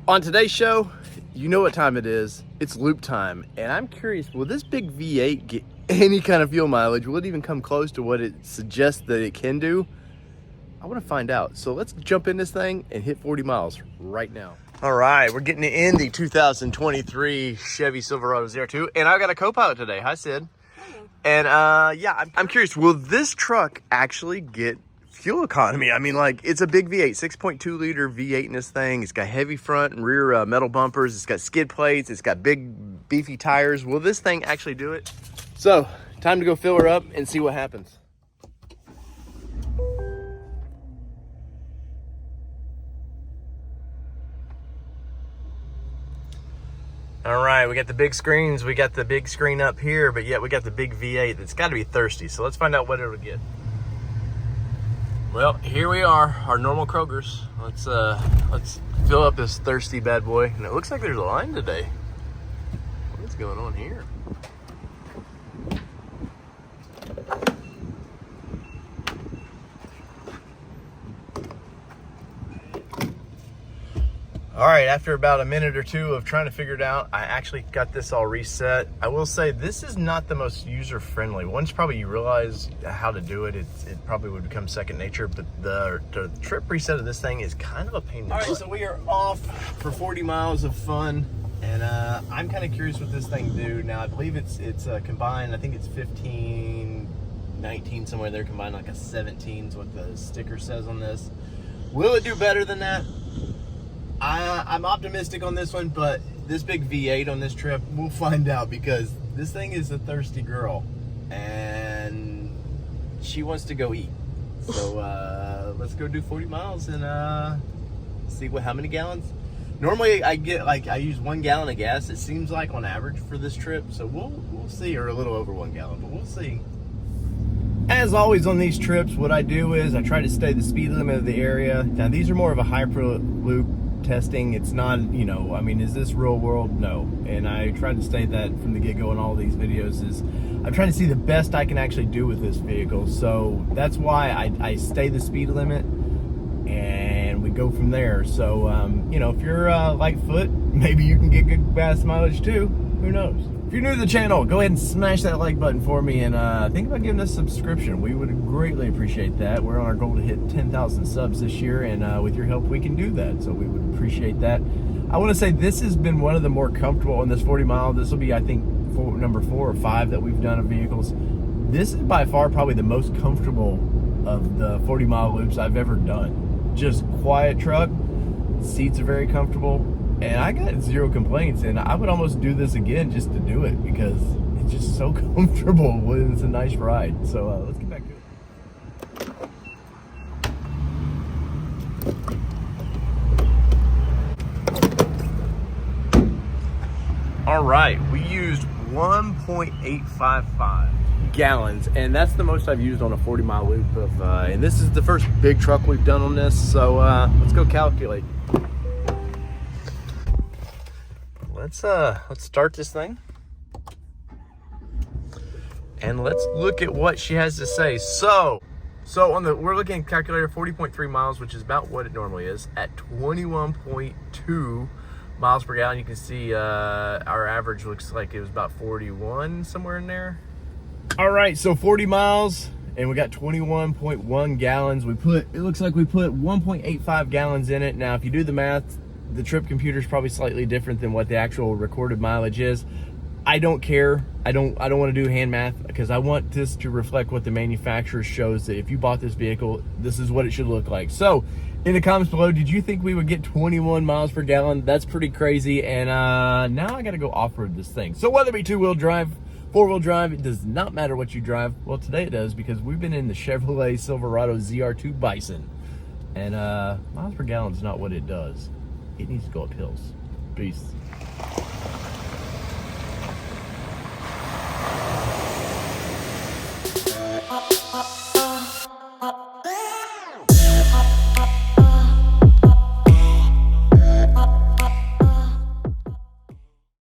On today's show, you know what time it is. It's loop time. And I'm curious, will this big V8 get any kind of fuel mileage? Will it even come close to what it suggests that it can do? I want to find out. So let's jump in this thing and hit 40 miles right now. All right, we're getting in the 2023 Chevy Silverado ZR2. And I got a co-pilot today. Hi, Sid. Hello. And yeah, I'm curious, will this truck actually get fuel economy? I mean, like, it's a big V8, 6.2 liter V8 in this thing. It's got heavy front and rear metal bumpers. It's got skid plates. It's got big beefy tires. Will this thing actually do it? So time to go fill her up and see what happens. All right, we got the big screens. We got the big screen up here, but yet we got the big V8 that's got to be thirsty. So let's find out what it'll get. Well, here we are, our normal Kroger's. Let's fill up this thirsty bad boy. And it looks like there's a line today. What's going on here? All right, after about a minute or two of trying to figure it out, I actually got this all reset. I will say this is not the most user-friendly. Once probably you realize how to do it, it probably would become second nature, but the trip reset of this thing is kind of a pain in the butt. All right, so we are off for 40 miles of fun, and I'm kind of curious what this thing do. Now, I believe it's combined, I think it's 15, 19, somewhere there, combined like a 17 is what the sticker says on this. Will it do better than that? I'm optimistic on this one, but this big V8 on this trip, we'll find out, because this thing is a thirsty girl and she wants to go eat. So let's go do 40 miles and see how many gallons. Normally I use 1 gallon of gas, it seems like, on average for this trip. So we'll see, or a little over 1 gallon, but we'll see. As always on these trips, what I do is I try to stay the speed limit of the area. Now these are more of a hyperloop testing. It's not, you know, I mean, is this real world? No. And I try to state that from the get-go in all these videos. Is I'm trying to see the best I can actually do with this vehicle. So that's why I stay the speed limit and we go from there. So you know, if you're light foot, maybe you can get good fast mileage too. Who knows? If you're new to the channel, go ahead and smash that like button for me, and think about giving us a subscription. We would greatly appreciate that. We're on our goal to hit 10,000 subs this year, and with your help, we can do that. So we would appreciate that. I want to say this has been one of the more comfortable on this 40 mile. This will be, I think, number 4 or 5 that we've done of vehicles. This is by far probably the most comfortable of the 40 mile loops I've ever done. Just quiet truck, seats are very comfortable. And I got 0 complaints, and I would almost do this again just to do it, because it's just so comfortable when it's a nice ride. So let's get back to it. All right, we used 1.855 gallons, and that's the most I've used on a 40 mile loop of, and this is the first big truck we've done on this. So let's go calculate. Let's start this thing and let's look at what she has to say. So we're looking at calculator 40.3 miles, which is about what it normally is, at 21.2 miles per gallon. You can see our average looks like it was about 41, somewhere in there. All right, so 40 miles and we got 21.1 gallons. It looks like we put 1.85 gallons in it. Now if you do the math, the trip computer is probably slightly different than what the actual recorded mileage is. I don't care. I don't want to do hand math, because I want this to reflect what the manufacturer shows, that if you bought this vehicle, this is what it should look like. So in the comments below, did you think we would get 21 miles per gallon? That's pretty crazy. And now I got to go off-road this thing. So whether it be 2-wheel drive, 4-wheel drive, it does not matter what you drive. Well, today it does, because we've been in the Chevrolet Silverado ZR2 Bison, and miles per gallon is not what it does. It needs to go up hills. Peace.